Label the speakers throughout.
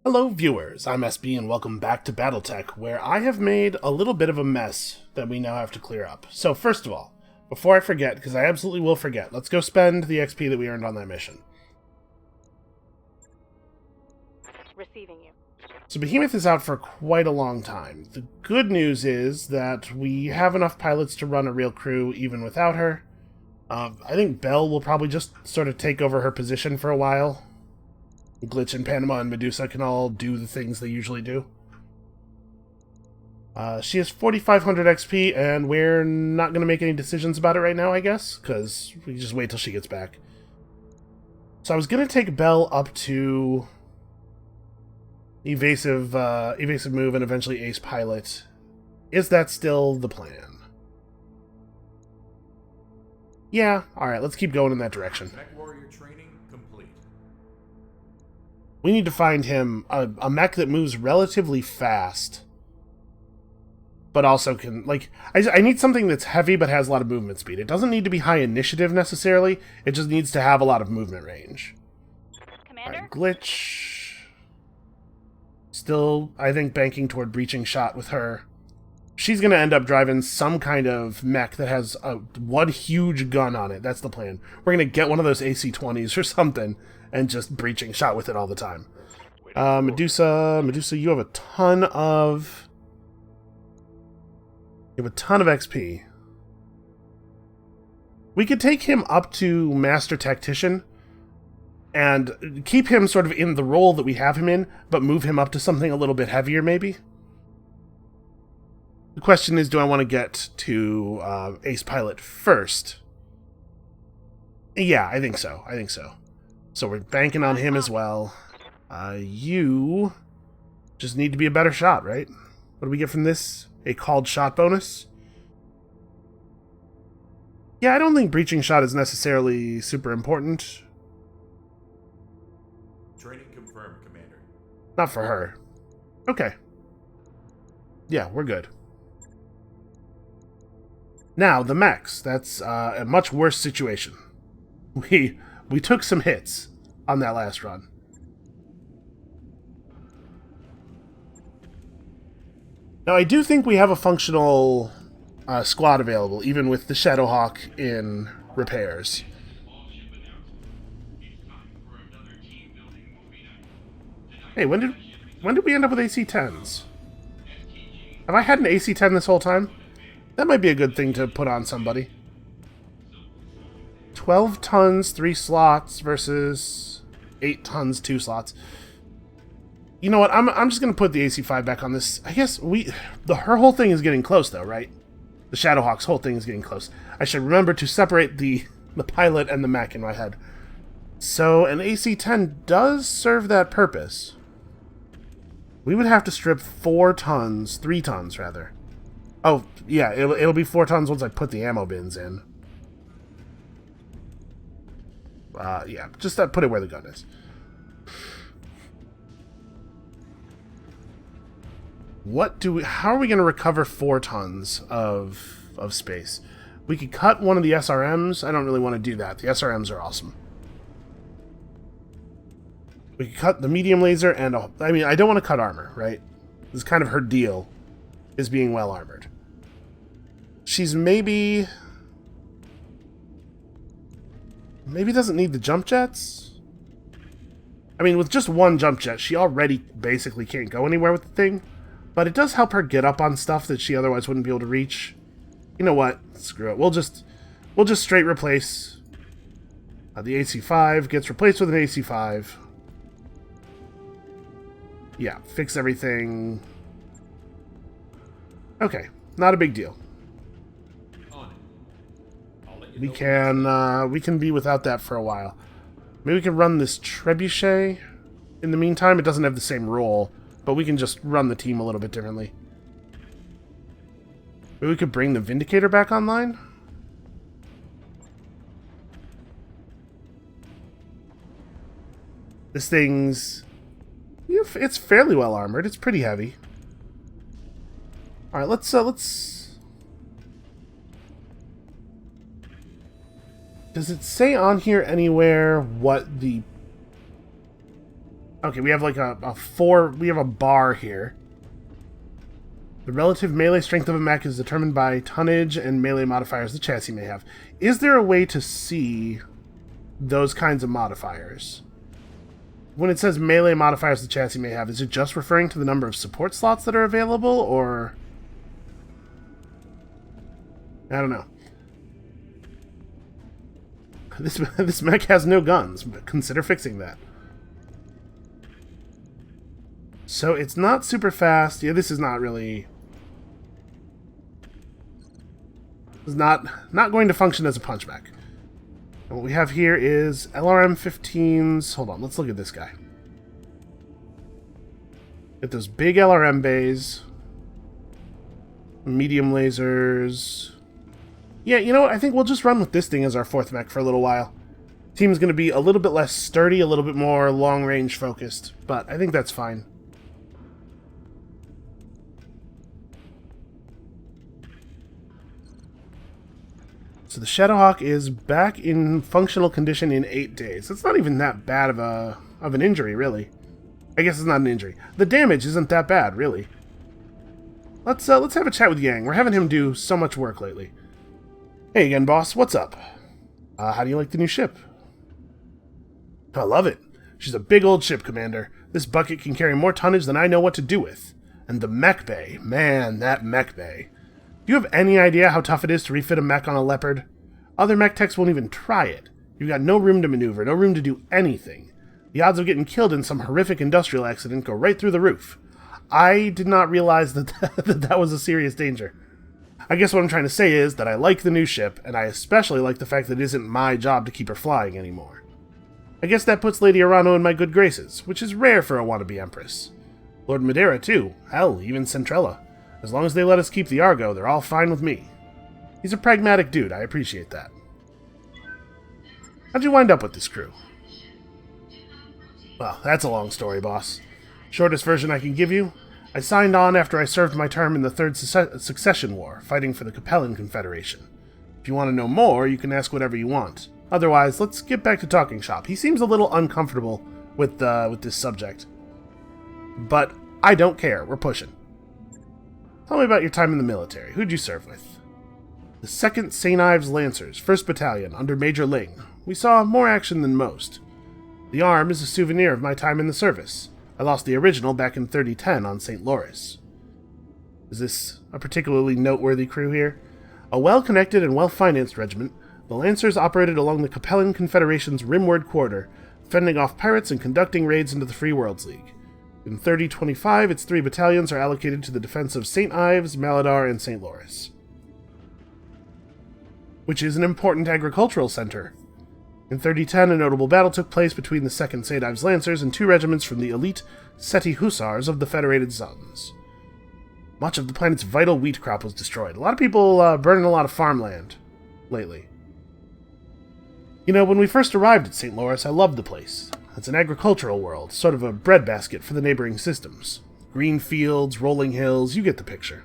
Speaker 1: Hello viewers, I'm SB and welcome back to BattleTech, where I have made a little bit of a mess that we now have to clear up. So first of all, before I forget, because I absolutely will forget, let's go spend the XP that we earned on that mission.
Speaker 2: Receiving you.
Speaker 1: So Behemoth is out for quite a long time. The good news is that we have enough pilots to run a real crew even without her. I think Belle will probably just sort of take over her position for a while. Glitch and Panama and Medusa can all do the things they usually do. She has 4,500 XP, and we're not going to make any decisions about it right now, I guess, because we just wait till she gets back. So I was going to take Belle up to evasive move and eventually ace pilot. Is that still the plan? Yeah, alright, let's keep going in that direction.
Speaker 3: Mech warrior training complete.
Speaker 1: We need to find him a mech that moves relatively fast, but also can, like, I need something that's heavy but has a lot of movement speed. It doesn't need to be high initiative necessarily, it just needs to have a lot of movement range.
Speaker 2: Commander?
Speaker 1: Alright, Glitch. Still, I think, banking toward breaching shot with her. She's going to end up driving some kind of mech that has one huge gun on it. That's the plan. We're going to get one of those AC-20s or something and just breaching shot with it all the time. Medusa, you have a ton of... You have a ton of XP. We could take him up to Master Tactician and keep him sort of in the role that we have him in, but move him up to something a little bit heavier, maybe? The question is, do I want to get to Ace Pilot first? Yeah, I think so. So we're banking on him as well. You just need to be a better shot, right? What do we get from this? A called shot bonus? Yeah, I don't think breaching shot is necessarily super important.
Speaker 3: Training confirmed, Commander.
Speaker 1: Not for her. Okay. Yeah, we're good. Now, the mechs. That's a much worse situation. We took some hits on that last run. Now, I do think we have a functional squad available, even with the Shadowhawk in repairs. Hey, when did we end up with AC-10s? Have I had an AC-10 this whole time? That might be a good thing to put on somebody. 12 tons, 3 slots versus 8 tons, 2 slots. You know what? I'm just gonna put the AC-5 back on this. I guess her whole thing is getting close though, right? The Shadowhawk's whole thing is getting close. I should remember to separate the pilot and the mech in my head. So an AC-10 does serve that purpose. We would have to strip 4 tons, 3 tons rather. Oh, yeah, it'll be 4 tons once I put the ammo bins in. Yeah, just put it where the gun is. How are we going to recover 4 tons of space? We could cut one of the SRMs. I don't really want to do that. The SRMs are awesome. We could cut the medium laser and... I mean, I don't want to cut armor, right? This is kind of her deal, is being well armored. She's maybe doesn't need the jump jets. I mean, with just one jump jet, she already basically can't go anywhere with the thing. But it does help her get up on stuff that she otherwise wouldn't be able to reach. You know what? Screw it. We'll just straight replace. The AC-5 gets replaced with an AC-5. Yeah, fix everything. Okay, not a big deal. We can be without that for a while. Maybe we can run this Trebuchet in the meantime. It doesn't have the same role, but we can just run the team a little bit differently. Maybe we could bring the Vindicator back online? This thing's... it's fairly well armored. It's pretty heavy. Alright, let's... Does it say on here anywhere what the Okay, we have like a 4... We have a bar here. The relative melee strength of a mech is determined by tonnage and melee modifiers the chassis may have. Is there a way to see those kinds of modifiers? When it says melee modifiers the chassis may have, is it just referring to the number of support slots that are available, or... I don't know. This mech has no guns, but consider fixing that. So it's not super fast. Yeah, this is not really... It's not going to function as a punch mech. And what we have here is LRM-15s. Hold on, let's look at this guy. Get those big LRM bays. Medium lasers. Yeah, you know what? I think we'll just run with this thing as our 4th mech for a little while. Team's going to be a little bit less sturdy, a little bit more long-range focused, but I think that's fine. So the Shadowhawk is back in functional condition in 8 days. It's not even that bad of an injury, really. I guess it's not an injury. The damage isn't that bad, really. Let's have a chat with Yang. We're having him do so much work lately. Hey again, boss. What's up? How do you like the new ship? I love it. She's a big old ship, Commander. This bucket can carry more tonnage than I know what to do with. And the mech bay. Man, that mech bay. Do you have any idea how tough it is to refit a mech on a Leopard? Other mech techs won't even try it. You've got no room to maneuver, no room to do anything. The odds of getting killed in some horrific industrial accident go right through the roof. I did not realize that that was a serious danger. I guess what I'm trying to say is that I like the new ship, and I especially like the fact that it isn't my job to keep her flying anymore. I guess that puts Lady Arano in my good graces, which is rare for a wannabe Empress. Lord Madeira, too. Hell, even Centrella. As long as they let us keep the Argo, they're all fine with me. He's a pragmatic dude, I appreciate that. How'd you wind up with this crew? Well, that's a long story, boss. Shortest version I can give you, I signed on after I served my term in the Third Succession War, fighting for the Capellan Confederation. If you want to know more, you can ask whatever you want. Otherwise, let's get back to talking shop. He seems a little uncomfortable with this subject. But I don't care, we're pushing. Tell me about your time in the military. Who'd you serve with? The 2nd St. Ives Lancers, 1st Battalion, under Major Ling. We saw more action than most. The arm is a souvenir of my time in the service. I lost the original back in 3010 on St. Loris. Is this a particularly noteworthy crew here? A well-connected and well-financed regiment, the Lancers operated along the Capellan Confederation's rimward quarter, fending off pirates and conducting raids into the Free Worlds League. In 3025, its 3 battalions are allocated to the defense of St. Ives, Maladar, and St. Loris, which is an important agricultural center. In 3010, a notable battle took place between the 2nd St. Ives Lancers and 2 regiments from the elite Seti Hussars of the Federated Suns. Much of the planet's vital wheat crop was destroyed. A lot of people burning a lot of farmland lately. You know, when we first arrived at St. Loris, I loved the place. It's an agricultural world, sort of a breadbasket for the neighboring systems. Green fields, rolling hills, you get the picture.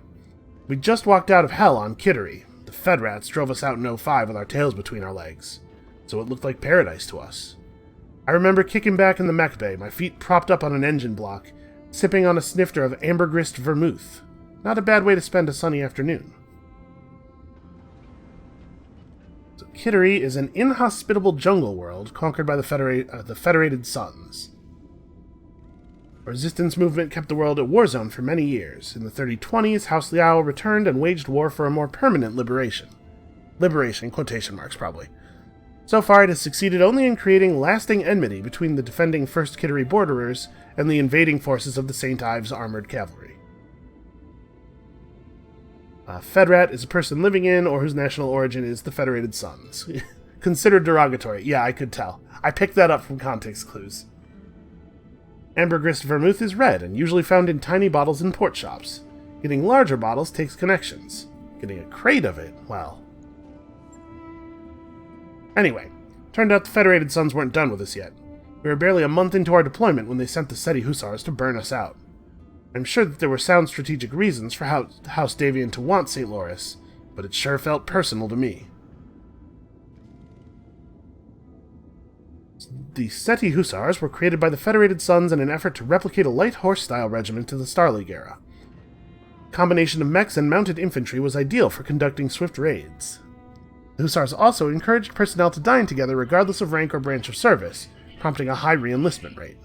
Speaker 1: We just walked out of hell on Kittery. The Fedrats drove us out in '05 with our tails between our legs, so it looked like paradise to us. I remember kicking back in the mech bay, my feet propped up on an engine block, sipping on a snifter of ambergrist vermouth. Not a bad way to spend a sunny afternoon. So Kittery is an inhospitable jungle world conquered by the Federated Suns. The resistance movement kept the world a war zone for many years. In the 3020s, House Liao returned and waged war for a more permanent liberation. Liberation, quotation marks, probably. So far, it has succeeded only in creating lasting enmity between the defending 1st Kittery borderers and the invading forces of the St. Ives Armored Cavalry. Fedrat is a person living in or whose national origin is the Federated Suns. Considered derogatory. Yeah, I could tell. I picked that up from context clues. Ambergrist vermouth is red and usually found in tiny bottles in port shops. Getting larger bottles takes connections. Getting a crate of it, well... Anyway, turned out the Federated Suns weren't done with us yet. We were barely a month into our deployment when they sent the Seti Hussars to burn us out. I'm sure that there were sound strategic reasons for House Davian to want St. Loris, but it sure felt personal to me. The Seti Hussars were created by the Federated Sons in an effort to replicate a light horse-style regiment in the Star League era. A combination of mechs and mounted infantry was ideal for conducting swift raids. The Hussars also encouraged personnel to dine together regardless of rank or branch of service, prompting a high re-enlistment rate.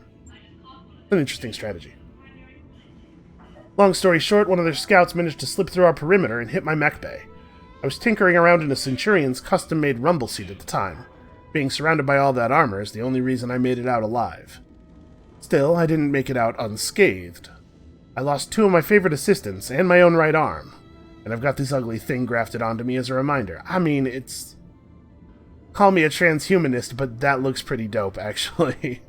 Speaker 1: An interesting strategy. Long story short, one of their scouts managed to slip through our perimeter and hit my mech bay. I was tinkering around in a Centurion's custom-made rumble seat at the time. Being surrounded by all that armor is the only reason I made it out alive. Still, I didn't make it out unscathed. I lost 2 of my favorite assistants and my own right arm, and I've got this ugly thing grafted onto me as a reminder. I mean, it's... Call me a transhumanist, but that looks pretty dope, actually.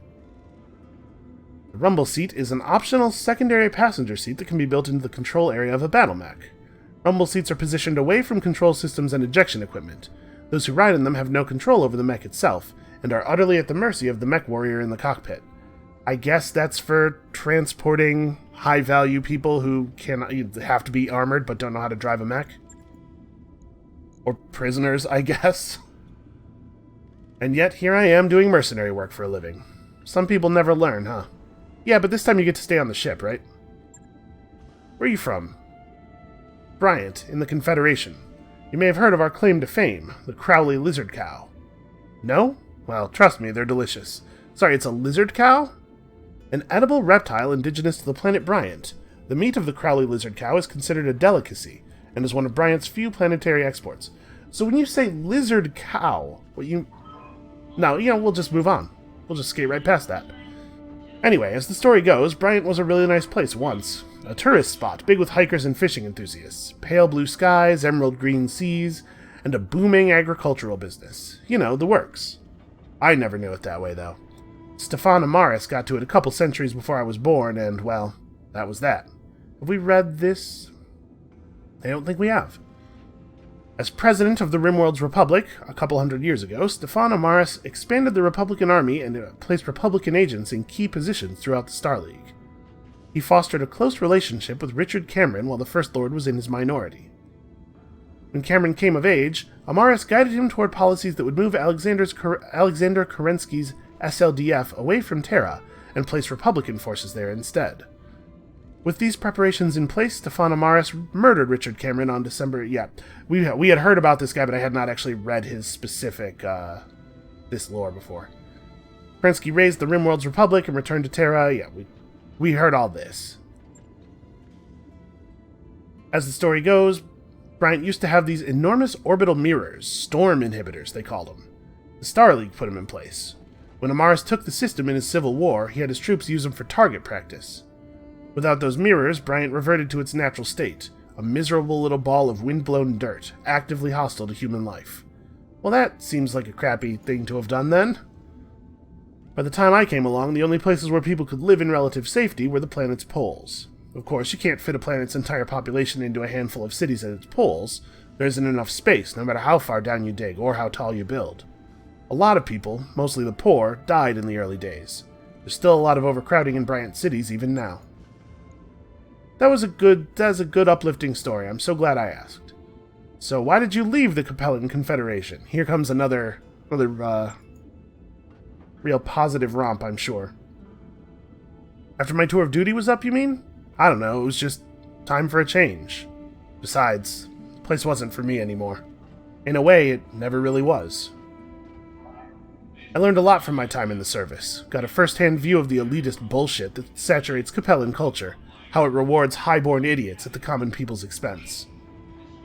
Speaker 1: The rumble seat is an optional secondary passenger seat that can be built into the control area of a battle mech. Rumble seats are positioned away from control systems and ejection equipment. Those who ride in them have no control over the mech itself, and are utterly at the mercy of the mech warrior in the cockpit. I guess that's for transporting high-value people who have to be armored but don't know how to drive a mech. Or prisoners, I guess. And yet, here I am doing mercenary work for a living. Some people never learn, huh? Yeah, but this time you get to stay on the ship, right? Where are you from? Bryant, in the Confederation. You may have heard of our claim to fame, the Crowley lizard cow. No? Well, trust me, they're delicious. Sorry, it's a lizard cow? An edible reptile indigenous to the planet Bryant. The meat of the Crowley lizard cow is considered a delicacy, and is one of Bryant's few planetary exports. So when you say lizard cow, what you... No, we'll just move on. We'll just skate right past that. Anyway, as the story goes, Bryant was a really nice place once. A tourist spot, big with hikers and fishing enthusiasts. Pale blue skies, emerald green seas, and a booming agricultural business. You know, the works. I never knew it that way, though. Stefan Amaris got to it a couple centuries before I was born, and, well, that was that. Have we read this? I don't think we have. As president of the Rimworld's Republic, a couple hundred years ago, Stefan Amaris expanded the Republican Army and placed Republican agents in key positions throughout the Star League. He fostered a close relationship with Richard Cameron while the First Lord was in his minority. When Cameron came of age, Amaris guided him toward policies that would move Alexander Kerensky's SLDF away from Terra and place Republican forces there instead. With these preparations in place, Stefan Amaris murdered Richard Cameron on December... Yeah, we had heard about this guy, but I had not actually read his specific, this lore before. Kerensky raised the Rimworld's Republic and returned to Terra. Yeah, we heard all this. As the story goes, Bryant used to have these enormous orbital mirrors, storm inhibitors, they called them. The Star League put them in place. When Amaris took the system in his civil war, he had his troops use them for target practice. Without those mirrors, Bryant reverted to its natural state, a miserable little ball of wind-blown dirt, actively hostile to human life. Well, that seems like a crappy thing to have done then. By the time I came along, the only places where people could live in relative safety were the planet's poles. Of course, you can't fit a planet's entire population into a handful of cities at its poles. There isn't enough space, no matter how far down you dig or how tall you build. A lot of people, mostly the poor, died in the early days. There's still a lot of overcrowding in Bryant cities even now. That's a good uplifting story. I'm so glad I asked. So why did you leave the Capellan Confederation? Here comes another real positive romp, I'm sure. After my tour of duty was up, you mean? I don't know, it was just time for a change. Besides, the place wasn't for me anymore. In a way, it never really was. I learned a lot from my time in the service. Got a first-hand view of the elitist bullshit that saturates Capellan culture, how it rewards high-born idiots at the common people's expense.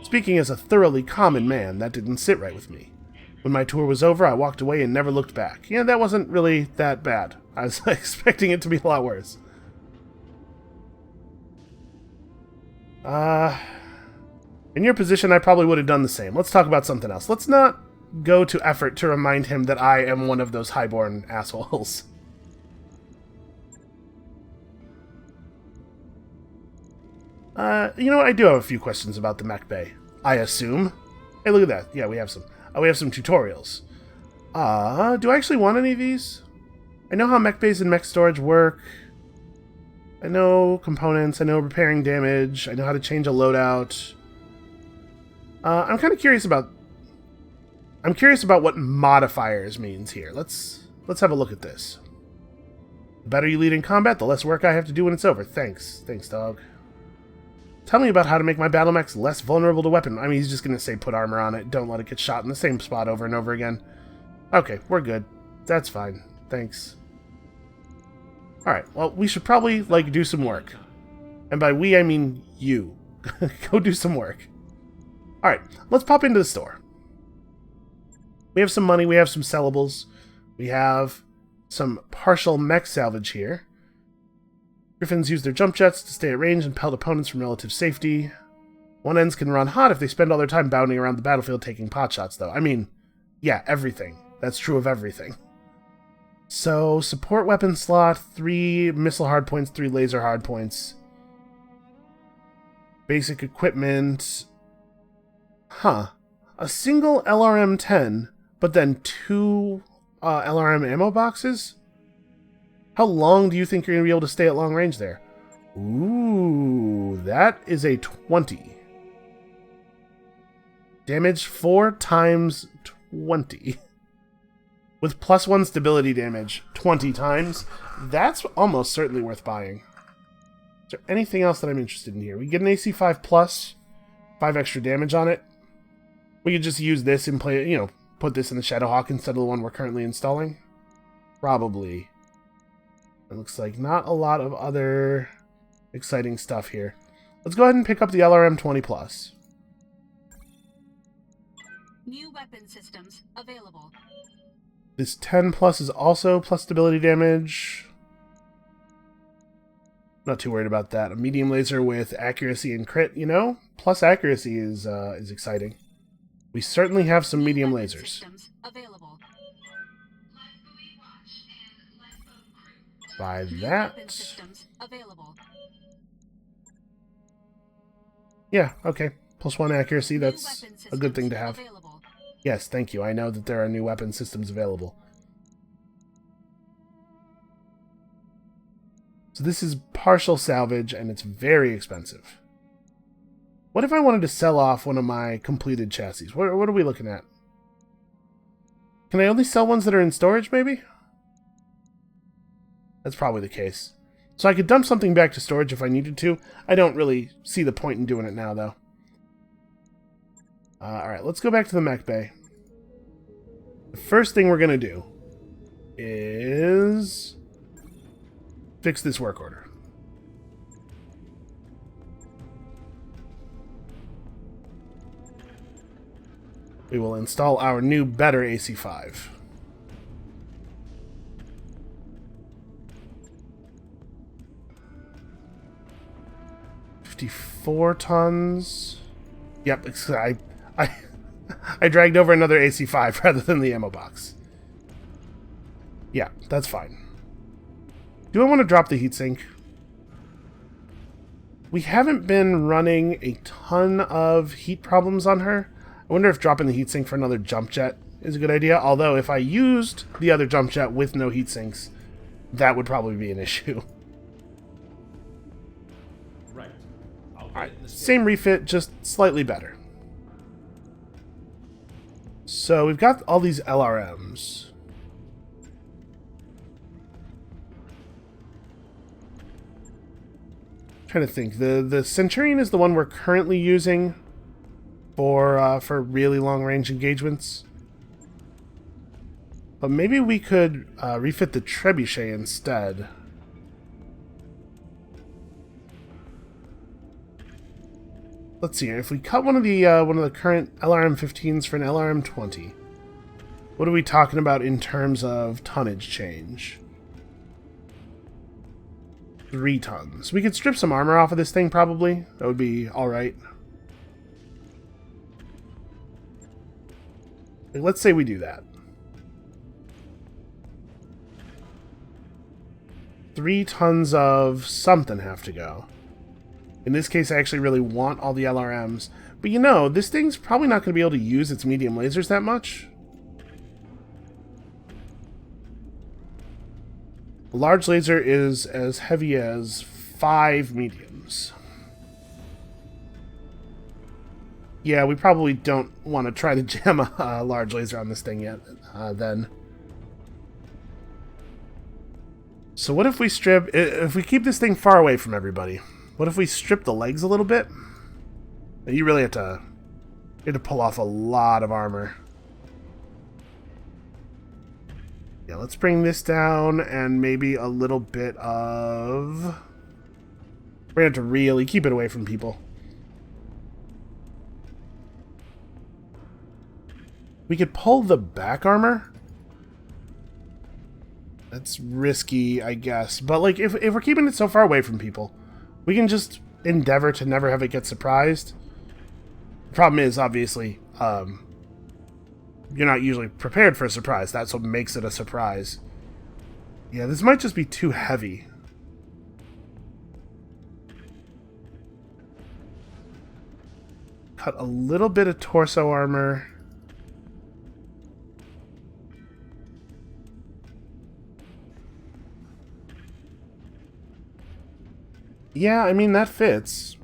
Speaker 1: Speaking as a thoroughly common man, that didn't sit right with me. When my tour was over, I walked away and never looked back. Yeah, that wasn't really that bad. I was expecting it to be a lot worse. In your position, I probably would have done the same. Let's talk about something else. Let's not go to effort to remind him that I am one of those highborn assholes. You know what? I do have a few questions about the mech bay. I assume. Hey, look at that. Yeah, we have some. We have some tutorials. Do I actually want any of these? I know how mech bays and mech storage work. I know components. I know repairing damage. I know how to change a loadout. I'm kind of curious about... I'm curious about what modifiers means here. Let's let's have a look at this. The better you lead in combat, the less work I have to do when it's over. Thanks. Thanks, dog. Tell me about how to make my battle mechs less vulnerable to weapon. I mean, he's just going to say put armor on it. Don't let it get shot in the same spot over and over again. Okay, we're good. That's fine. Thanks. Alright, well, we should probably, like, do some work. And by we, I mean you. Go do some work. Alright, let's pop into the store. We have some money, we have some sellables. We have some partial mech salvage here. Griffins use their jump jets to stay at range and pelt opponents from relative safety. One-ends can run hot if they spend all their time bounding around the battlefield taking potshots, though. I mean, yeah, everything. That's true of everything. So, support weapon slot, 3 missile hardpoints, 3 laser hardpoints. Basic equipment. Huh. A single LRM-10, but then 2 LRM ammo boxes? How long do you think you're going to be able to stay at long range there? Ooh, that is a 20. Damage 4 times 20. With +1 stability damage 20 times. That's almost certainly worth buying. Is there anything else that I'm interested in here? We get an AC5 plus, 5 extra damage on it. We could just use this and play, put this in the Shadowhawk instead of the one we're currently installing. Probably. It looks like not a lot of other exciting stuff here. Let's go ahead and pick up the LRM 20 plus.
Speaker 4: New weapon systems available.
Speaker 1: This 10 plus is also plus stability damage. Not too worried about that. A medium laser with accuracy and crit, plus accuracy is exciting. We certainly have some medium lasers. Buy that. Yeah, okay. +1 accuracy, that's a good thing to have. Yes, thank you. I know that there are new weapon systems available. So this is partial salvage, and it's very expensive. What if I wanted to sell off one of my completed chassis? What are we looking at? Can I only sell ones that are in storage, maybe? That's probably the case. So I could dump something back to storage if I needed to. I don't really see the point in doing it now, though. Alright, let's go back to the mech bay. The first thing we're going to do is fix this work order. We will install our new, better AC5. $54 tons. Yep, I dragged over another AC5 rather than the ammo box. Yeah, that's fine. Do I want to drop the heatsink? We haven't been running a ton of heat problems on her. I wonder if dropping the heatsink for another jump jet is a good idea. Although, if I used the other jump jet with no heatsinks, that would probably be an issue.
Speaker 3: Right.
Speaker 1: Alright, same refit, just slightly better. So, we've got all these LRMs. Trying to think. The Centurion is the one we're currently using for really long-range engagements. But maybe we could refit the Trebuchet instead. Let's see here. If we cut one of the current LRM-15s for an LRM-20, what are we talking about in terms of tonnage change? 3 tons. We could strip some armor off of this thing, probably. That would be alright. Let's say we do that. 3 tons of something have to go. In this case, I actually really want all the LRMs. But this thing's probably not going to be able to use its medium lasers that much. A large laser is as heavy as 5 mediums. Yeah, we probably don't want to try to jam a large laser on this thing yet, then. So what if we strip... If we keep this thing far away from everybody, what if we strip the legs a little bit? You really have to... You have to pull off a lot of armor. Yeah, let's bring this down and maybe a little bit of... We're going to have to really keep it away from people. We could pull the back armor. That's risky, I guess. But, like, if we're keeping it so far away from people, we can just endeavor to never have it get surprised. The problem is, obviously, you're not usually prepared for a surprise. That's what makes it a surprise. Yeah, this might just be too heavy. Cut a little bit of torso armor. Yeah, I mean, that fits.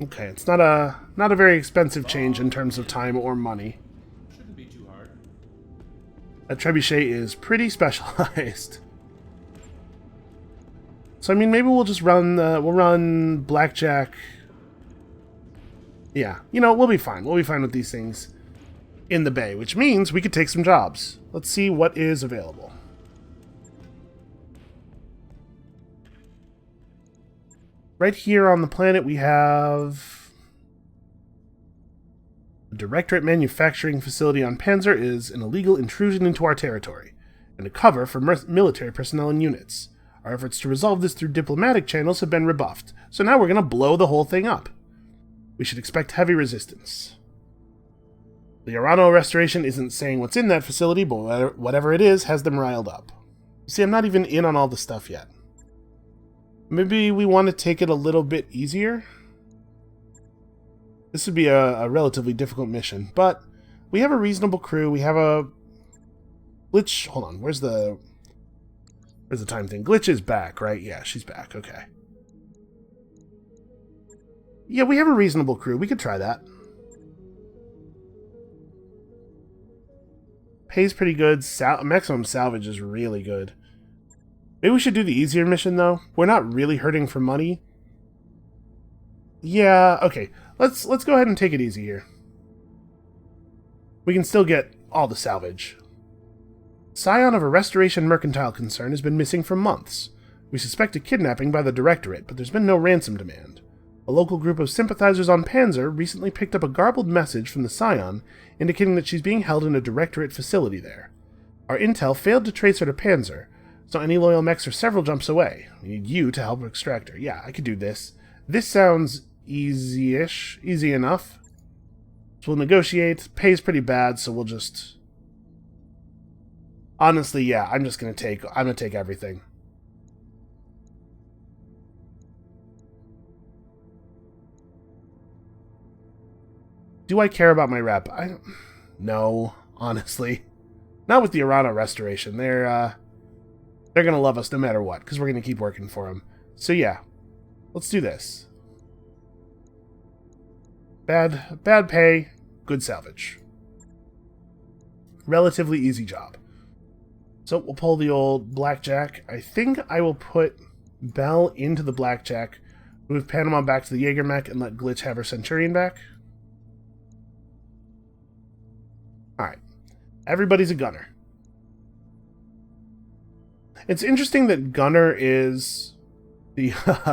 Speaker 1: Okay, it's not a very expensive change in terms of time or money.
Speaker 3: Shouldn't be too hard.
Speaker 1: That trebuchet is pretty specialized. So I mean, maybe we'll just run we'll run blackjack. Yeah, you know, we'll be fine. We'll be fine with these things in the bay, which means we could take some jobs. Let's see what is available. Right here on the planet, we have a directorate manufacturing facility on Panzer is an illegal intrusion into our territory and a cover for military personnel and units. Our efforts to resolve this through diplomatic channels have been rebuffed, so now we're going to blow the whole thing up. We should expect heavy resistance. The Urano restoration isn't saying what's in that facility, but whatever it is has them riled up. See, I'm not even in on all the stuff yet. Maybe we want to take it a little bit easier? This would be a relatively difficult mission, but we have a reasonable crew. We have a... Glitch... Hold on, where's the time thing? Glitch is back, right? Yeah, she's back, okay. Yeah, we have a reasonable crew. We could try that. Pays pretty good. Maximum salvage is really good. Maybe we should do the easier mission, though. We're not really hurting for money. Yeah, okay. Let's go ahead and take it easy here. We can still get all the salvage. Scion of a restoration mercantile concern has been missing for months. We suspect a kidnapping by the Directorate, but there's been no ransom demand. A local group of sympathizers on Panzer recently picked up a garbled message from the Scion indicating that she's being held in a Directorate facility there. Our intel failed to trace her to Panzer, so any loyal mechs are several jumps away. We need you to help extract her. Yeah, I could do this. This sounds easy-ish. Easy enough. So we'll negotiate. Pays pretty bad, so we'll just... Honestly, yeah, I'm gonna take everything. Do I care about my rep? No, honestly. Not with the Urano restoration. They're gonna love us no matter what, because we're gonna keep working for them. So yeah, let's do this. Bad pay, good salvage. Relatively easy job. So we'll pull the old blackjack. I think I will put Bell into the blackjack, move Panama back to the Jaeger mech, and let Glitch have her Centurion back. Alright. Everybody's a gunner. It's interesting that gunner is the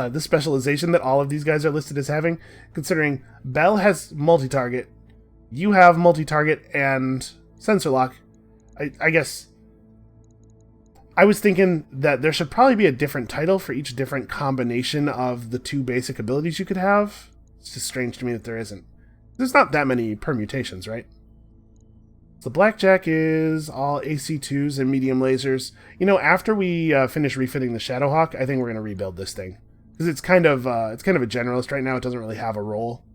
Speaker 1: the specialization that all of these guys are listed as having, considering Bell has multi-target, you have multi-target and sensor lock. I guess I was thinking that there should probably be a different title for each different combination of the two basic abilities you could have. It's just strange to me that there isn't. There's not that many permutations, right? The blackjack is all AC2s and medium lasers. You know, after we finish refitting the Shadowhawk, I think we're going to rebuild this thing. Because it's kind of a generalist right now. It doesn't really have a role.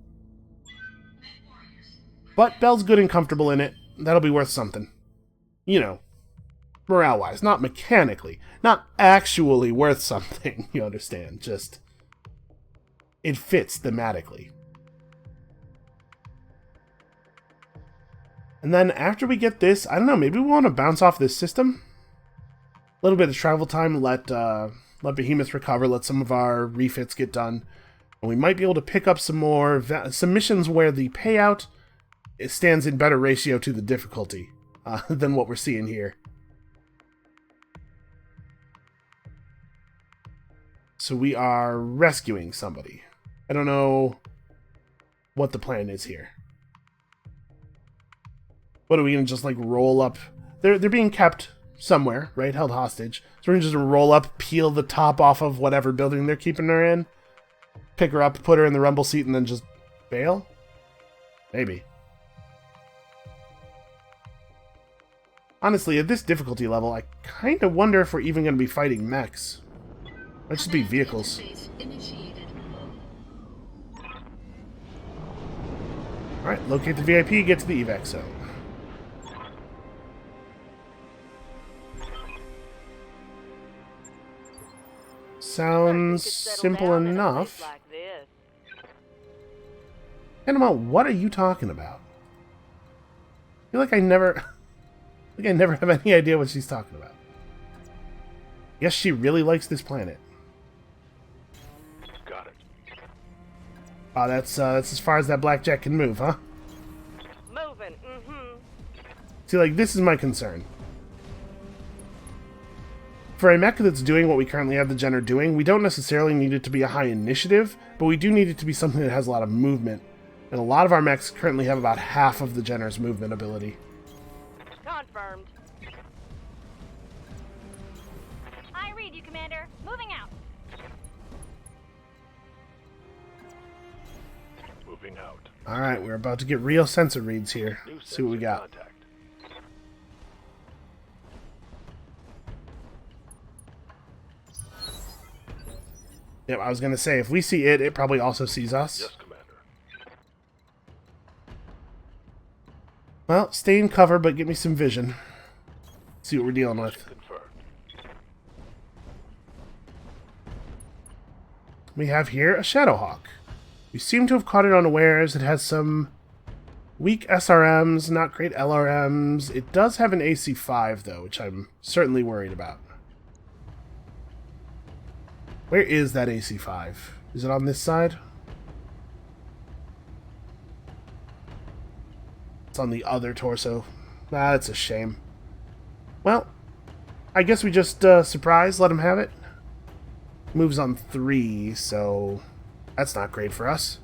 Speaker 1: But Bell's good and comfortable in it. That'll be worth something. You know, morale-wise. Not mechanically. Not actually worth something, you understand. Just, it fits thematically. And then after we get this, I don't know, maybe we want to bounce off this system? A little bit of travel time, let Behemoth recover, let some of our refits get done. And we might be able to pick up some missions where the payout stands in better ratio to the difficulty than what we're seeing here. So we are rescuing somebody. I don't know what the plan is here. What are we gonna just like roll up? They're being kept somewhere, right? Held hostage. So we're gonna just roll up, peel the top off of whatever building they're keeping her in, pick her up, put her in the rumble seat, and then just bail? Maybe. Honestly, at this difficulty level, I kind of wonder if we're even going to be fighting mechs. Might just be vehicles. Alright, locate the VIP, get to the evac zone. Sounds simple enough. Animal, what are you talking about? I feel like I never have any idea what she's talking about. Yes, she really likes this planet.
Speaker 5: Got it.
Speaker 1: Oh, that's as far as that blackjack can move, huh?
Speaker 2: Moving,
Speaker 1: See, like, this is my concern. For a mech that's doing what we currently have the Jenner doing, we don't necessarily need it to be a high initiative, but we do need it to be something that has a lot of movement. And a lot of our mechs currently have about half of the Jenner's movement ability.
Speaker 2: Confirmed. I read you, Commander. Moving out.
Speaker 5: Moving out.
Speaker 1: Alright, we're about to get real sensor reads here.
Speaker 5: New
Speaker 1: See what we
Speaker 5: sensor
Speaker 1: got.
Speaker 5: contact.
Speaker 1: Yep, I was going to say, if we see it, it probably also sees us.
Speaker 5: Yes, Commander.
Speaker 1: Well, stay in cover, but get me some vision. See what we're dealing with.
Speaker 5: Confirmed.
Speaker 1: We have here a Shadowhawk. We seem to have caught it unawares. It has some weak SRMs, not great LRMs. It does have an AC5, though, which I'm certainly worried about. Where is that AC5? Is it on this side? It's on the other torso. Ah, that's a shame. Well, I guess we just surprise, let him have it. Moves on 3, so that's not great for us.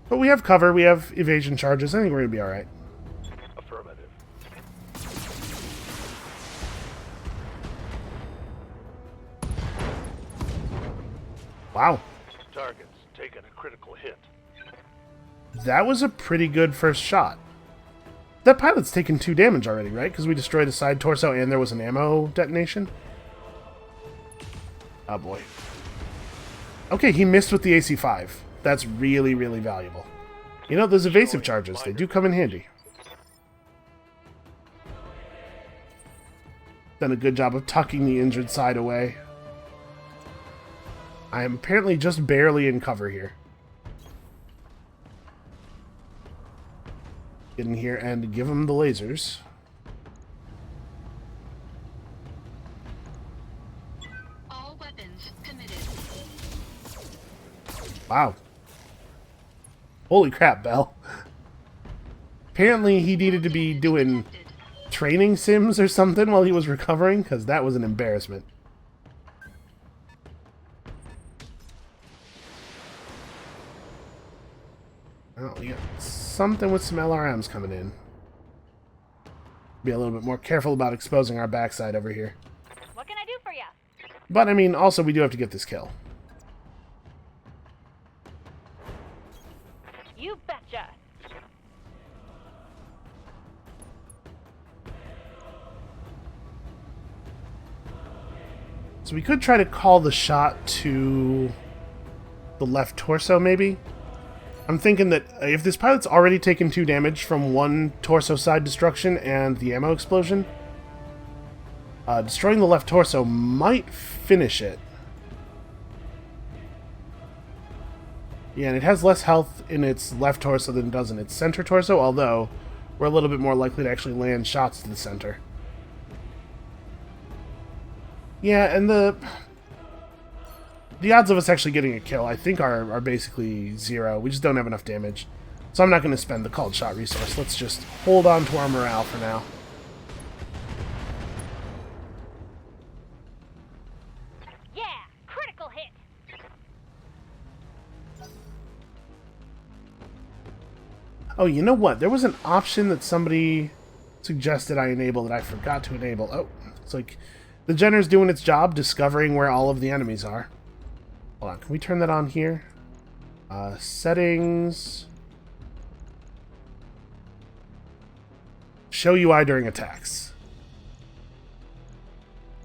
Speaker 1: But we have cover, we have evasion charges. I think we're going to be alright.
Speaker 5: Affirmative.
Speaker 1: Wow.
Speaker 5: Target's taken a critical hit.
Speaker 1: That was a pretty good first shot. That pilot's taken 2 damage already, right? Because we destroyed the side torso and there was an ammo detonation. Oh boy. Okay, he missed with the AC5. That's really, really valuable. You know, those evasive charges, they do come in handy. Done a good job of tucking the injured side away. I am apparently just barely in cover here. Get in here and give him the lasers.
Speaker 4: All weapons committed.
Speaker 1: Wow. Holy crap, Bell. Apparently he needed to be doing training sims or something while he was recovering, because that was an embarrassment. Oh, we got something with some LRMs coming in. Be a little bit more careful about exposing our backside over here.
Speaker 2: What can I do for you?
Speaker 1: But, I mean, also we do have to get this kill.
Speaker 2: You betcha.
Speaker 1: So we could try to call the shot to the left torso, maybe? I'm thinking that if this pilot's already taken 2 damage from one torso side destruction and the ammo explosion, destroying the left torso might finish it. Yeah, and it has less health in its left torso than it does in its center torso, although we're a little bit more likely to actually land shots to the center. Yeah, and the odds of us actually getting a kill, I think, are basically 0. We just don't have enough damage. So I'm not going to spend the called shot resource. Let's just hold on to our morale for now.
Speaker 2: Yeah, critical hit.
Speaker 1: Oh, you know what? There was an option that somebody suggested I enable that I forgot to enable. Oh, it's like the Jenner's doing its job, discovering where all of the enemies are. Hold on, can we turn that on here? Settings. Show UI during attacks.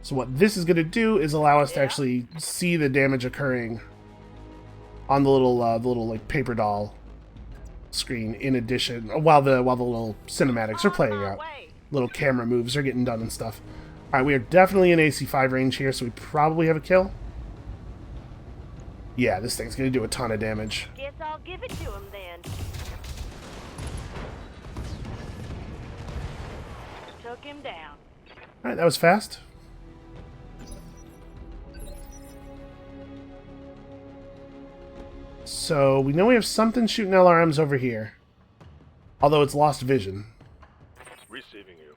Speaker 1: So what this is going to do is allow us to actually see the damage occurring on the little like paper doll screen. In addition, while the little cinematics are playing out, little camera moves are getting done and stuff. All right, we are definitely in AC5 range here, so we probably have a kill. Yeah, this thing's going to do a ton of damage.
Speaker 2: Guess I'll give it to him then. Took him down.
Speaker 1: Alright, that was fast. So, we know we have something shooting LRMs over here. Although it's lost vision.
Speaker 5: Receiving you.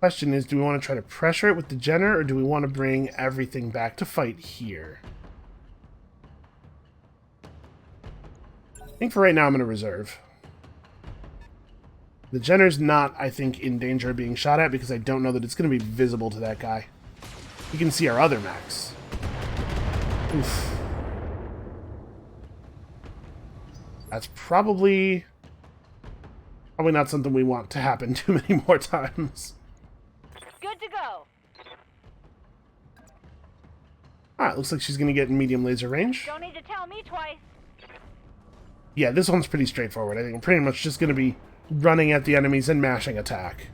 Speaker 1: Question is, do we want to try to pressure it with the Jenner, or do we want to bring everything back to fight here? I think for right now I'm going to reserve. The Jenner's not, I think, in danger of being shot at because I don't know that it's going to be visible to that guy. You can see our other mechs. Oof. That's probably not something we want to happen too many more times.
Speaker 2: Good to go.
Speaker 1: Alright, looks like she's going to get in medium laser range.
Speaker 2: Don't need to tell me twice.
Speaker 1: Yeah, this one's pretty straightforward. I think we're pretty much just going to be running at the enemies and mashing attack.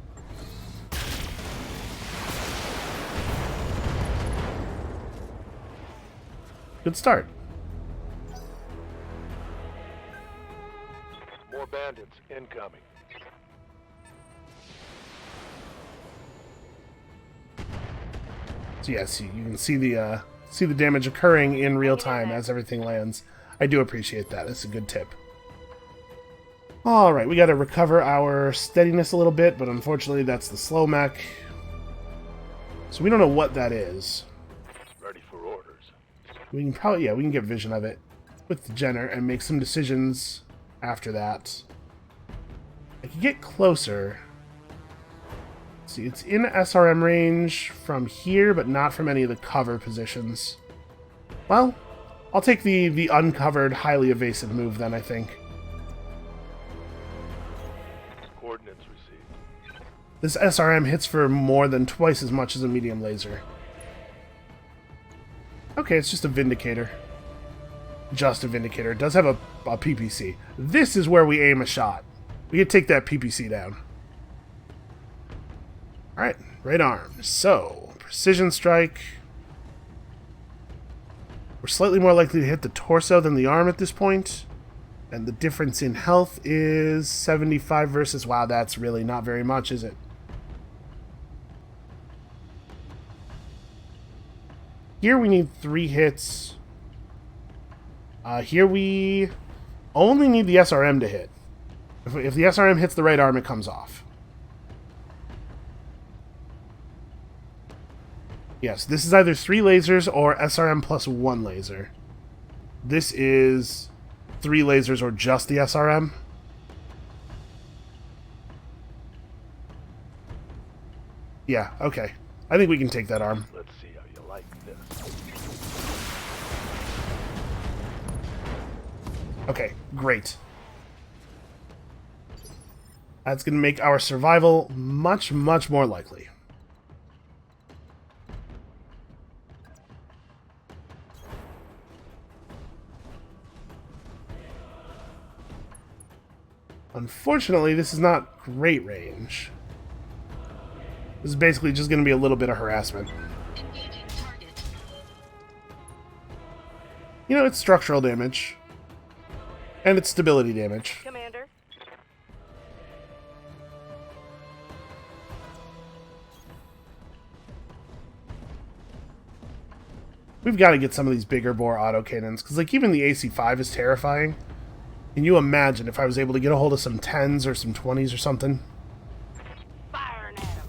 Speaker 1: Good start.
Speaker 5: More bandits incoming.
Speaker 1: So yes, you can see the damage occurring in real time as everything lands. I do appreciate that. That's a good tip. Alright, we got to recover our steadiness a little bit, but unfortunately that's the slow mech. So we don't know what that is.
Speaker 5: Ready for orders.
Speaker 1: We can probably, yeah, we can get vision of it with the Jenner and make some decisions after that. I can get closer. Let's see, it's in SRM range from here, but not from any of the cover positions. Well, I'll take the uncovered, highly evasive move then, I think.
Speaker 5: Coordinates received.
Speaker 1: This SRM hits for more than twice as much as a medium laser. Okay, it's just a Vindicator. Just a Vindicator. It does have a PPC. This is where we aim a shot. We can take that PPC down. Alright, right arm. So, precision strike. We're slightly more likely to hit the torso than the arm at this point. And the difference in health is 75 versus... Wow, that's really not very much, is it? Here we need 3 hits. Here we only need the SRM to hit. If the SRM hits the right arm, it comes off. Yes, this is either 3 lasers or SRM plus 1 laser. This is 3 lasers or just the SRM. Yeah, okay. I think we can take that arm.
Speaker 5: Let's see how you like this.
Speaker 1: Okay, great. That's going to make our survival much, much more likely. Unfortunately, this is not great range. This is basically just going to be a little bit of harassment.
Speaker 4: Engaging target.
Speaker 1: You know, it's structural damage. And it's stability damage.
Speaker 2: Commander.
Speaker 1: We've got to get some of these bigger bore autocannons, because like even the AC-5 is terrifying. Can you imagine if I was able to get a hold of some 10s or some 20s or something?
Speaker 2: Firing at him.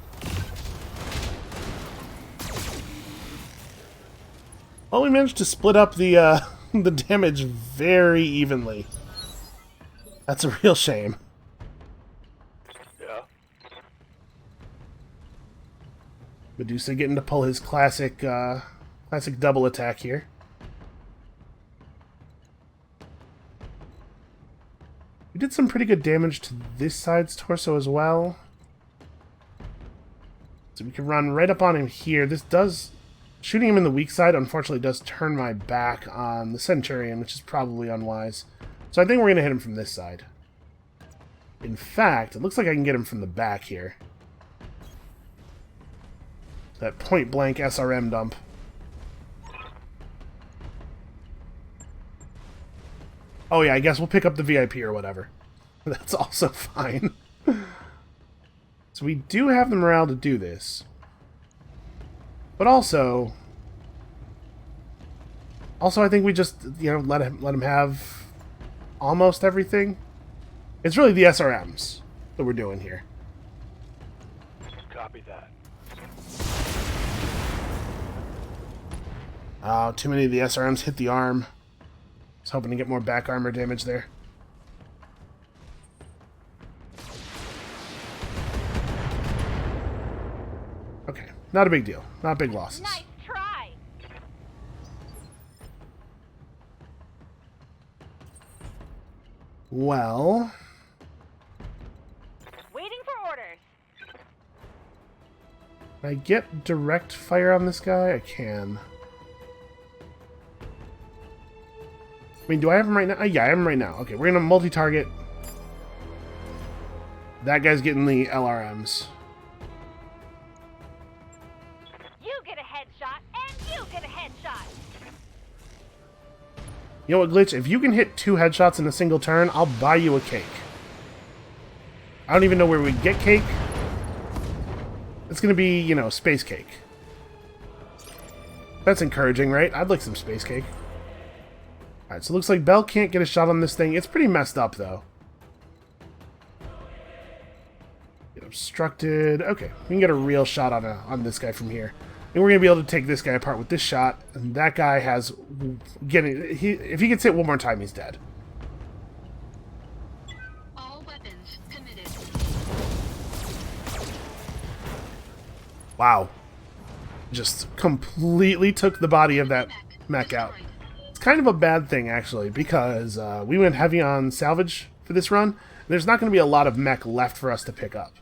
Speaker 1: Well, we managed to split up the the damage very evenly. That's a real shame.
Speaker 5: Yeah?
Speaker 1: Medusa getting to pull his classic classic double attack here. We did some pretty good damage to this side's torso as well. So we can run right up on him here. This does... Shooting him in the weak side, unfortunately, does turn my back on the Centurion, which is probably unwise. So I think we're going to hit him from this side. In fact, it looks like I can get him from the back here. That point-blank SRM dump. Oh yeah, I guess we'll pick up the VIP or whatever. That's also fine. So we do have the morale to do this. But also I think we just, you know, let him have almost everything. It's really the SRMs that we're doing here.
Speaker 5: Copy that.
Speaker 1: Oh, too many of the SRMs hit the arm. I was hoping to get more back armor damage there. Okay, not a big deal. Not big losses.
Speaker 2: Nice try.
Speaker 1: Well,
Speaker 2: Waiting for orders.
Speaker 1: can I get direct fire on this guy? I can. I mean, do I have him right now? Yeah, I have him right now. Okay, we're going to multi-target. That guy's getting the LRMs.
Speaker 2: You get a headshot, and you get a headshot.
Speaker 1: You know what, Glitch? If you can hit 2 headshots in a single turn, I'll buy you a cake. I don't even know where we get cake. It's going to be, you know, space cake. That's encouraging, right? I'd like some space cake. Alright, so it looks like Bell can't get a shot on this thing. It's pretty messed up, though. Get obstructed. Okay, we can get a real shot on this guy from here. And we're going to be able to take this guy apart with this shot. And that guy has... if he gets hit one more time, he's dead.
Speaker 4: All weapons committed.
Speaker 1: Wow. Just completely took the body of that mech out. It's kind of a bad thing, actually, because we went heavy on salvage for this run. There's not going to be a lot of mech left for us to pick up.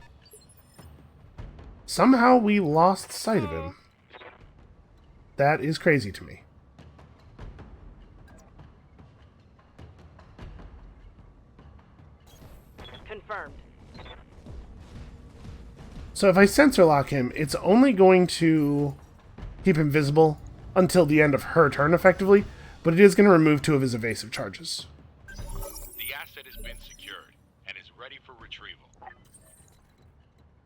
Speaker 1: Somehow we lost sight of him. That is crazy to me.
Speaker 2: Confirmed.
Speaker 1: So if I sensor lock him, it's only going to keep him visible until the end of her turn, effectively, but it is going to remove 2 of his evasive charges.
Speaker 3: The asset has been secured and is ready for retrieval.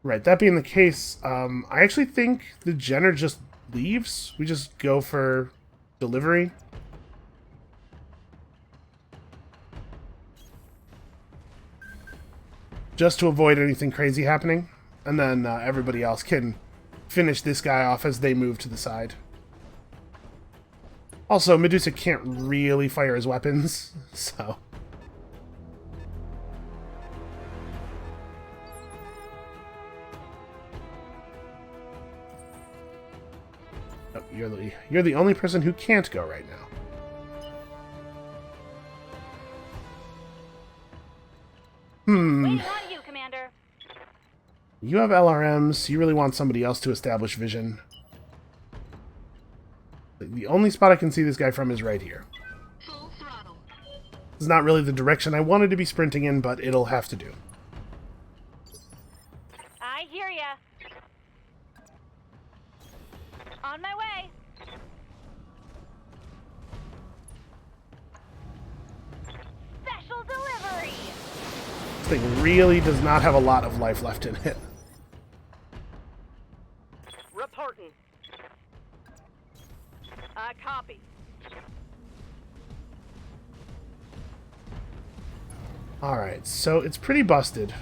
Speaker 1: Right, that being the case, I actually think the Jenner just leaves. We just go for delivery. Just to avoid anything crazy happening. And then everybody else can finish this guy off as they move to the side. Also, Medusa can't really fire his weapons, so... Oh, you're the only person who can't go right now.
Speaker 2: Waiting on you, Commander.
Speaker 1: You have LRMs. You really want somebody else to establish vision. The only spot I can see this guy from is right here.
Speaker 4: Full throttle.
Speaker 1: It's not really the direction I wanted to be sprinting in, but it'll have to do.
Speaker 2: I hear ya. On my way. Special delivery.
Speaker 1: This thing really does not have a lot of life left in it.
Speaker 2: Reporting. I copy.
Speaker 1: Alright, so it's pretty busted.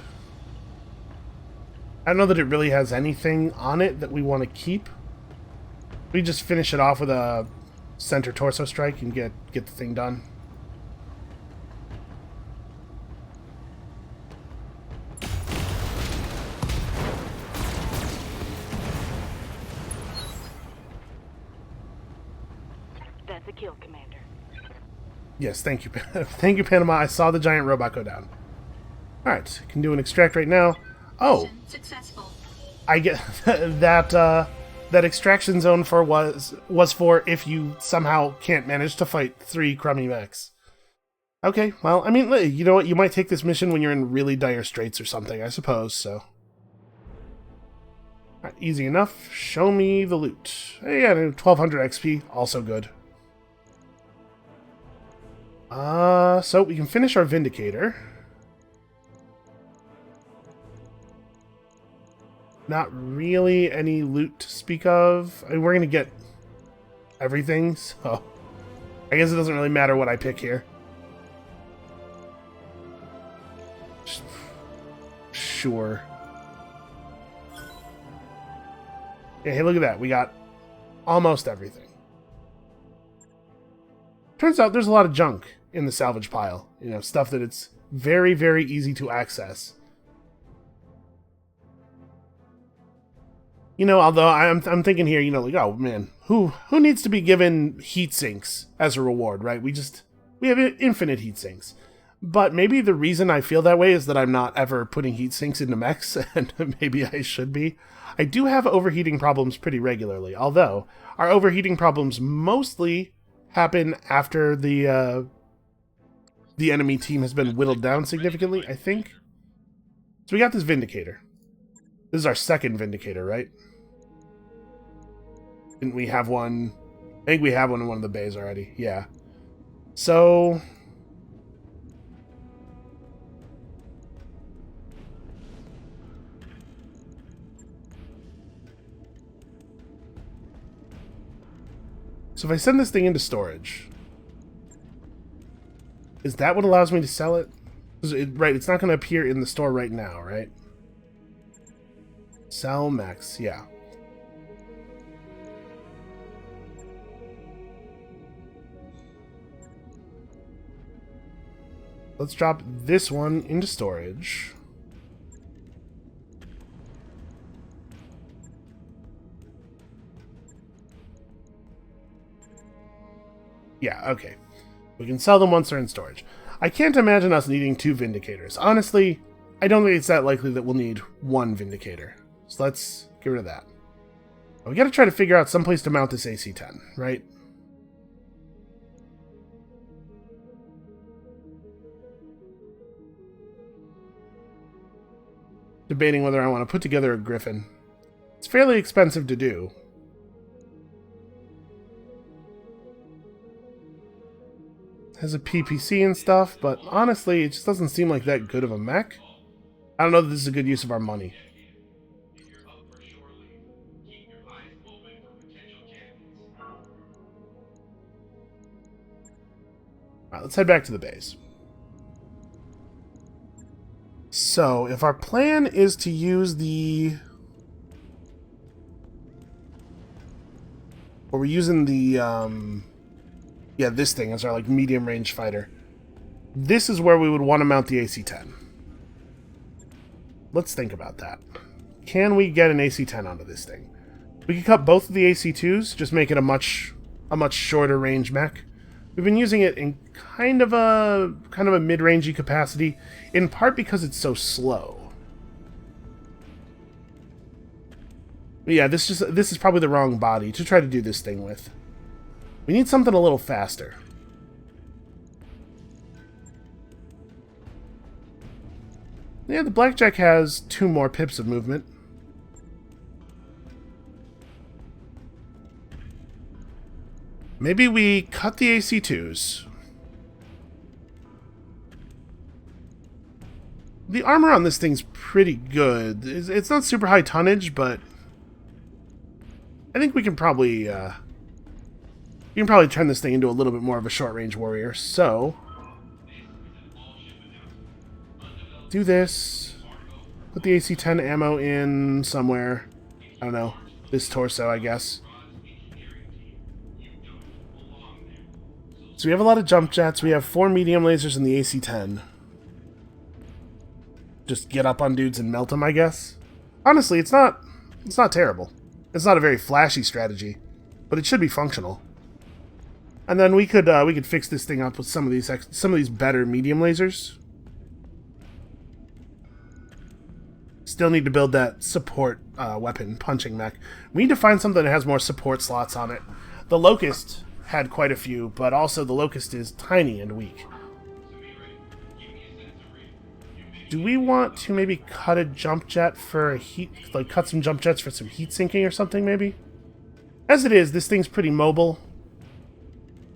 Speaker 1: I don't know that it really has anything on it that we want to keep. We just finish it off with a center torso strike and get the thing done.
Speaker 2: That's a kill, Commander.
Speaker 1: Yes, thank you. Thank you, Panama. I saw the giant robot go down. Alright, can do an extract right now. Oh,
Speaker 4: Mission successful.
Speaker 1: I get that extraction zone was for if you somehow can't manage to fight 3 crummy mechs. Okay, well, I mean, you know what? You might take this mission when you're in really dire straits or something, I suppose, so. Alright, easy enough. Show me the loot. Hey, yeah, 1200 XP, also good. So we can finish our Vindicator. Not really any loot to speak of. I mean, we're going to get everything, so I guess it doesn't really matter what I pick here. Sure. Yeah, hey, look at that. We got almost everything. Turns out there's a lot of junk in the salvage pile. You know, stuff that it's very, very easy to access. You know, although I'm thinking here, you know, like, oh man, who needs to be given heat sinks as a reward, right? We have infinite heat sinks. But maybe the reason I feel that way is that I'm not ever putting heat sinks into mechs, and maybe I should be. I do have overheating problems pretty regularly, although our overheating problems mostly happen after the enemy team has been whittled down significantly, I think. So we got this Vindicator. This is our second Vindicator, right? Didn't we have one? I think we have one in one of the bays already. Yeah. So if I send this thing into storage, is that what allows me to sell it? Right, it's not going to appear in the store right now, right? Sell max, yeah. Let's drop this one into storage. Yeah, okay. We can sell them once they're in storage. I can't imagine us needing 2 Vindicators. Honestly, I don't think it's that likely that we'll need 1 Vindicator. So let's get rid of that. We gotta try to figure out some place to mount this AC-10, right? Debating whether I want to put together a Griffin. It's fairly expensive to do. Has a PPC and stuff, but honestly, it just doesn't seem like that good of a mech. I don't know that this is a good use of our money. Alright, let's head back to the base. So, if our plan is to use the... Or we're using the, yeah, this thing as our, like, medium-range fighter. This is where we would want to mount the AC-10. Let's think about that. Can we get an AC-10 onto this thing? We could cut both of the AC-2s, just make it a much shorter range mech. We've been using it in kind of a mid-rangey capacity, in part because it's so slow. But yeah, this is probably the wrong body to try to do this thing with. We need something a little faster. Yeah, the Blackjack has 2 more pips of movement. Maybe we cut the AC-2s. The armor on this thing's pretty good. It's not super high tonnage, but I think we can probably You can probably turn this thing into a little bit more of a short-range warrior, so... do this. Put the AC-10 ammo in somewhere. I don't know. This torso, I guess. So we have a lot of jump jets. We have 4 medium lasers in the AC-10. Just get up on dudes and melt them, I guess. Honestly, it's not terrible. It's not a very flashy strategy, but it should be functional. And then we could fix this thing up with some of these better medium lasers. Still need to build that support weapon punching mech. We need to find something that has more support slots on it. The Locust had quite a few, but also the Locust is tiny and weak. Do we want to maybe cut a jump jet for a heat, like cut some jump jets for some heat sinking or something maybe? As it is, this thing's pretty mobile.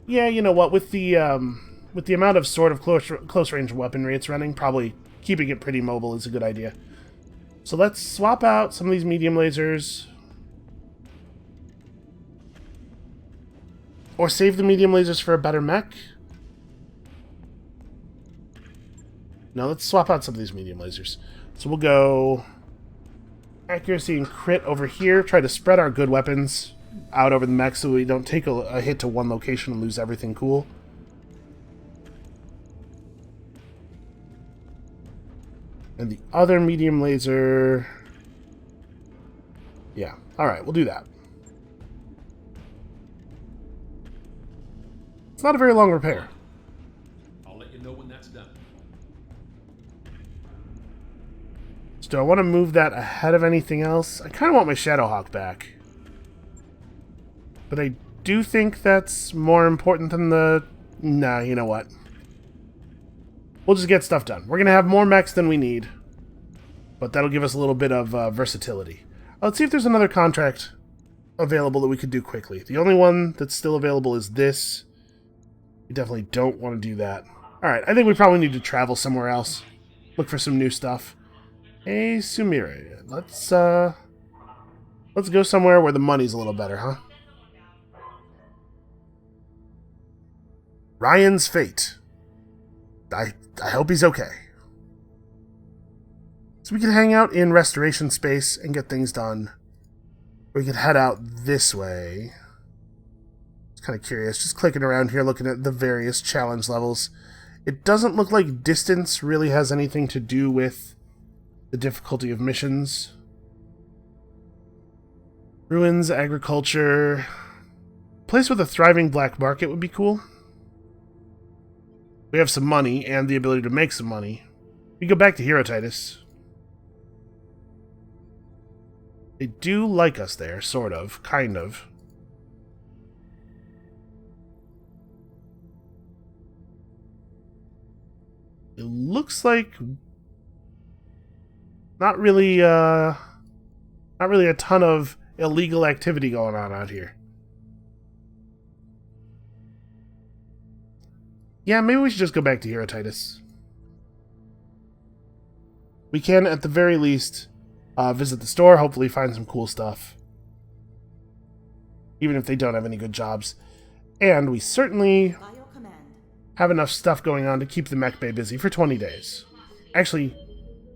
Speaker 1: Yeah, you know what, with the amount of sort of close range weaponry it's running, probably keeping it pretty mobile is a good idea. So let's swap out some of these medium lasers. Or save the medium lasers for a better mech. No, let's swap out some of these medium lasers. So we'll go accuracy and crit over here. Try to spread our good weapons out over the mech so we don't take a hit to one location and lose everything cool. And the other medium laser... yeah, alright, we'll do that. It's not a very long repair.
Speaker 6: I'll let you know when that's done.
Speaker 1: So do I want to move that ahead of anything else? I kind of want my Shadowhawk back. But I do think that's more important than the... nah, you know what? We'll just get stuff done. We're going to have more mechs than we need. But that'll give us a little bit of versatility. Let's see if there's another contract available that we could do quickly. The only one that's still available is this. We definitely don't want to do that. Alright, I think we probably need to travel somewhere else. Look for some new stuff. Hey, Sumire. Let's go somewhere where the money's a little better, huh? Ryan's Fate. I hope he's okay. So we can hang out in restoration space and get things done. We could head out this way. Just kind of curious. Just clicking around here looking at the various challenge levels. It doesn't look like distance really has anything to do with the difficulty of missions. Ruins, agriculture. Place with a thriving black market would be cool. We have some money and the ability to make some money. We go back to Herotitus. They do like us there, sort of, kind of. It looks like not really a ton of illegal activity going on out here. Yeah, maybe we should just go back to Herotitus. We can, at the very least, visit the store, hopefully find some cool stuff. Even if they don't have any good jobs. And we certainly have enough stuff going on to keep the mech bay busy for 20 days. Actually,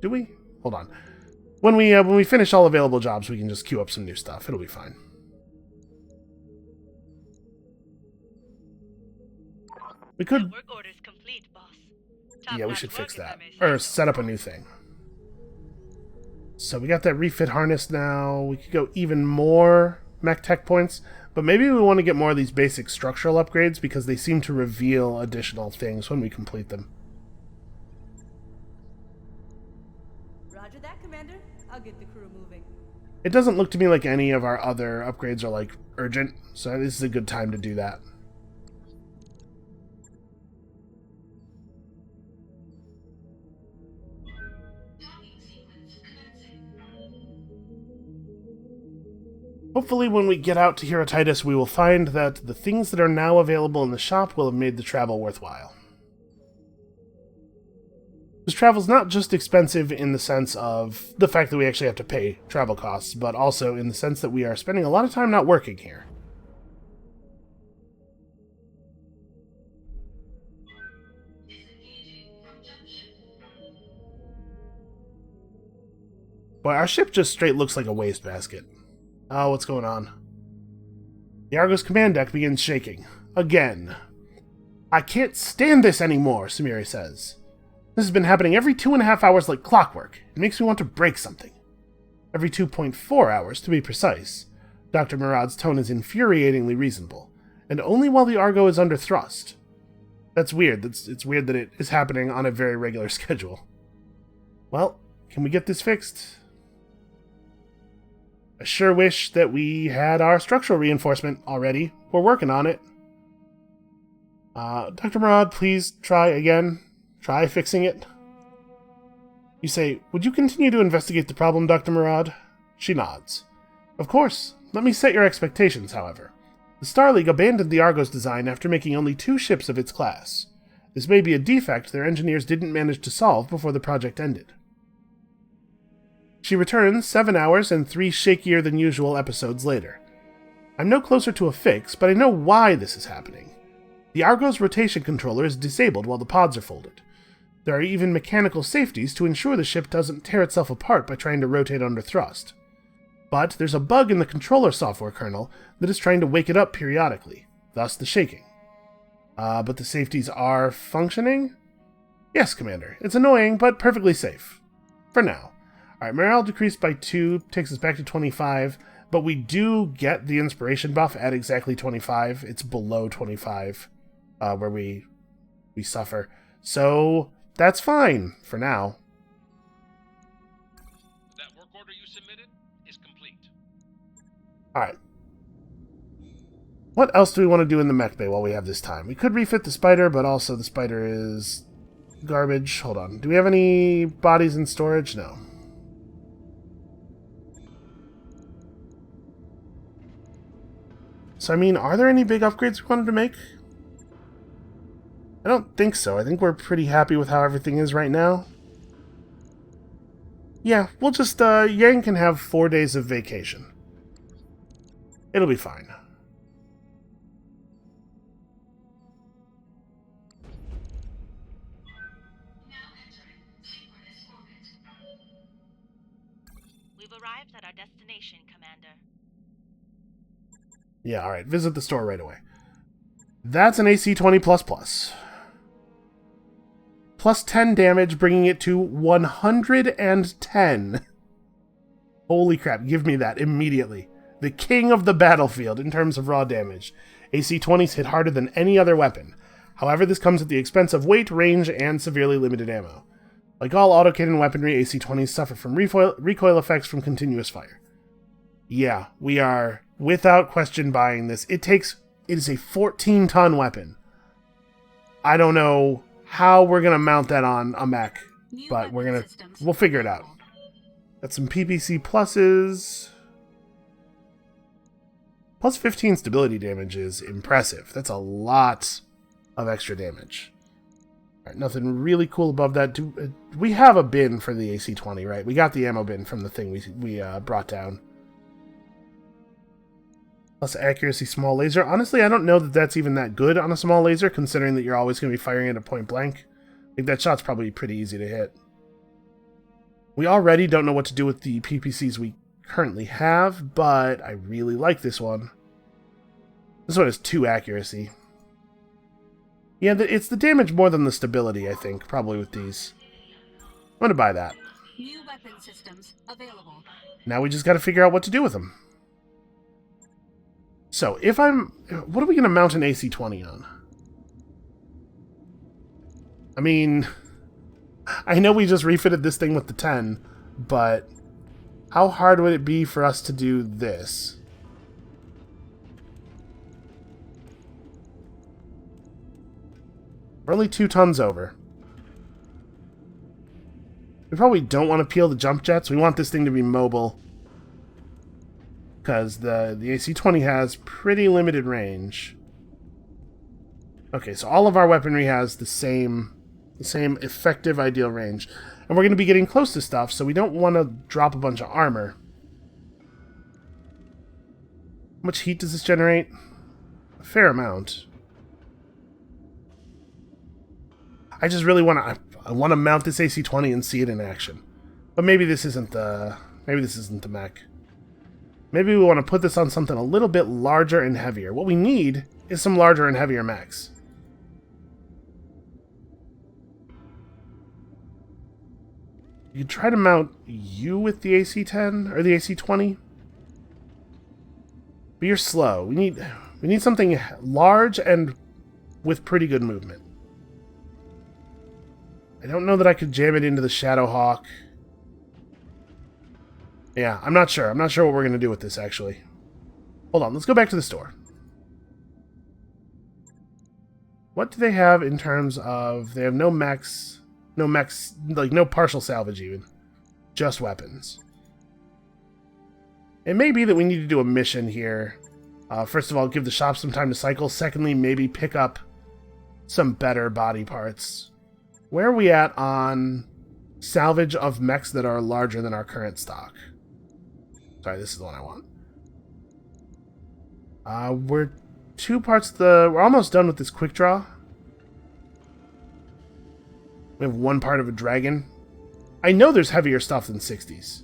Speaker 1: do we? Hold on. When we finish all available jobs, we can just queue up some new stuff. It'll be fine. We could...
Speaker 7: work order's complete, boss.
Speaker 1: Yeah, we should fix that. Or set up a new thing. So we got that refit harness now. We could go even more mech tech points. But maybe we want to get more of these basic structural upgrades because they seem to reveal additional things when we complete them.
Speaker 8: Roger that, Commander. I'll get the crew moving.
Speaker 1: It doesn't look to me like any of our other upgrades are, like, urgent. So this is a good time to do that. Hopefully when we get out to Herotitus, we will find that the things that are now available in the shop will have made the travel worthwhile. This travel's not just expensive in the sense of the fact that we actually have to pay travel costs, but also in the sense that we are spending a lot of time not working here. Boy, our ship just straight looks like a wastebasket. Oh, what's going on? The Argo's command deck begins shaking. Again. I can't stand this anymore, Samiri says. This has been happening every 2.5 hours like clockwork. It makes me want to break something. Every 2.4 hours, to be precise. Dr. Murad's tone is infuriatingly reasonable, and only while the Argo is under thrust. That's weird. It's weird that it is happening on a very regular schedule. Well, can we get this fixed? I sure wish that we had our structural reinforcement already. We're working on it. Dr. Murad, please try again. Try fixing it. You say, would you continue to investigate the problem, Dr. Murad? She nods. Of course. Let me set your expectations, however. The Star League abandoned the Argo's design after making only 2 ships of its class. This may be a defect their engineers didn't manage to solve before the project ended. She returns 7 hours and 3 shakier-than-usual episodes later. I'm no closer to a fix, but I know why this is happening. The Argo's rotation controller is disabled while the pods are folded. There are even mechanical safeties to ensure the ship doesn't tear itself apart by trying to rotate under thrust. But there's a bug in the controller software kernel that is trying to wake it up periodically, thus the shaking. But the safeties are functioning? Yes, Commander. It's annoying, but perfectly safe. For now. Alright, morale decreased by 2, takes us back to 25, but we do get the inspiration buff at exactly 25. It's below 25, where we suffer. So, that's fine for now.
Speaker 3: That work order you submitted is complete.
Speaker 1: Alright. What else do we want to do in the mech bay while we have this time? We could refit the spider, but also the spider is garbage. Hold on. Do we have any bodies in storage? No. So, I mean, are there any big upgrades we wanted to make? I don't think so. I think we're pretty happy with how everything is right now. Yeah, we'll just, Yang can have 4 days of vacation. It'll be fine.
Speaker 2: We've arrived at our destination, Commander.
Speaker 1: Yeah, alright. Visit the store right away. That's an AC 20++. Plus 10 damage, bringing it to 110. Holy crap, give me that immediately. The king of the battlefield in terms of raw damage. AC 20s hit harder than any other weapon. However, this comes at the expense of weight, range, and severely limited ammo. Like all autocannon weaponry, AC 20s suffer from recoil effects from continuous fire. Yeah, we are, without question, buying this. It is a 14-ton weapon. I don't know how we're going to mount that on a mech, but we'll figure it out. Got some PPC pluses. Plus 15 stability damage is impressive. That's a lot of extra damage. All right, nothing really cool above that. We have a bin for the AC-20, right? We got the ammo bin from the thing we brought down. Plus accuracy, small laser. Honestly, I don't know that that's even that good on a small laser, considering that you're always going to be firing it at point blank. I think that shot's probably pretty easy to hit. We already don't know what to do with the PPCs we currently have, but I really like this one. This one has 2 accuracy. Yeah, it's the damage more than the stability, I think, probably with these. I'm going to buy that.
Speaker 4: New weapon systems available.
Speaker 1: Now we just got to figure out what to do with them. So, what are we going to mount an AC-20 on? I mean, I know we just refitted this thing with the 10, but how hard would it be for us to do this? We're only 2 tons over. We probably don't want to peel the jump jets. We want this thing to be mobile. Because the AC-20 has pretty limited range. Okay, so all of our weaponry has the same effective ideal range. And we're going to be getting close to stuff, so we don't want to drop a bunch of armor. How much heat does this generate? A fair amount. I just really want to mount this AC-20 and see it in action. But maybe this isn't the Maybe this isn't the mech. Maybe we want to put this on something a little bit larger and heavier. What we need is some larger and heavier mechs. You could try to mount you with the AC-10 or the AC-20. But you're slow. We need something large and with pretty good movement. I don't know that I could jam it into the Shadowhawk. Yeah, I'm not sure. I'm not sure what we're going to do with this, actually. Hold on, let's go back to the store. What do they have in terms of... They have no mechs, like no partial salvage even. Just weapons. It may be that we need to do a mission here. First of all, give the shop some time to cycle. Secondly, maybe pick up some better body parts. Where are we at on salvage of mechs that are larger than our current stock? Sorry, this is the one I want. We're 2 parts we're almost done with this quick draw. We have 1 part of a dragon. I know there's heavier stuff than 60s.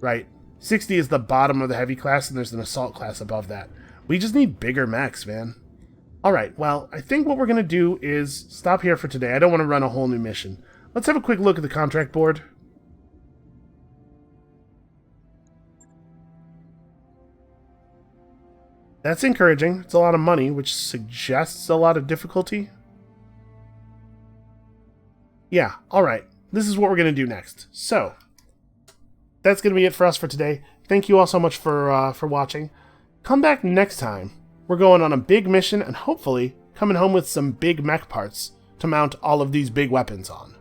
Speaker 1: Right? 60 is the bottom of the heavy class, and there's an assault class above that. We just need bigger mechs, man. Alright, well, I think what we're going to do is stop here for today. I don't want to run a whole new mission. Let's have a quick look at the contract board. That's encouraging. It's a lot of money, which suggests a lot of difficulty. Yeah, alright. This is what we're going to do next. So, that's going to be it for us for today. Thank you all so much for watching. Come back next time. We're going on a big mission and hopefully coming home with some big mech parts to mount all of these big weapons on.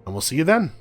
Speaker 1: And we'll see you then.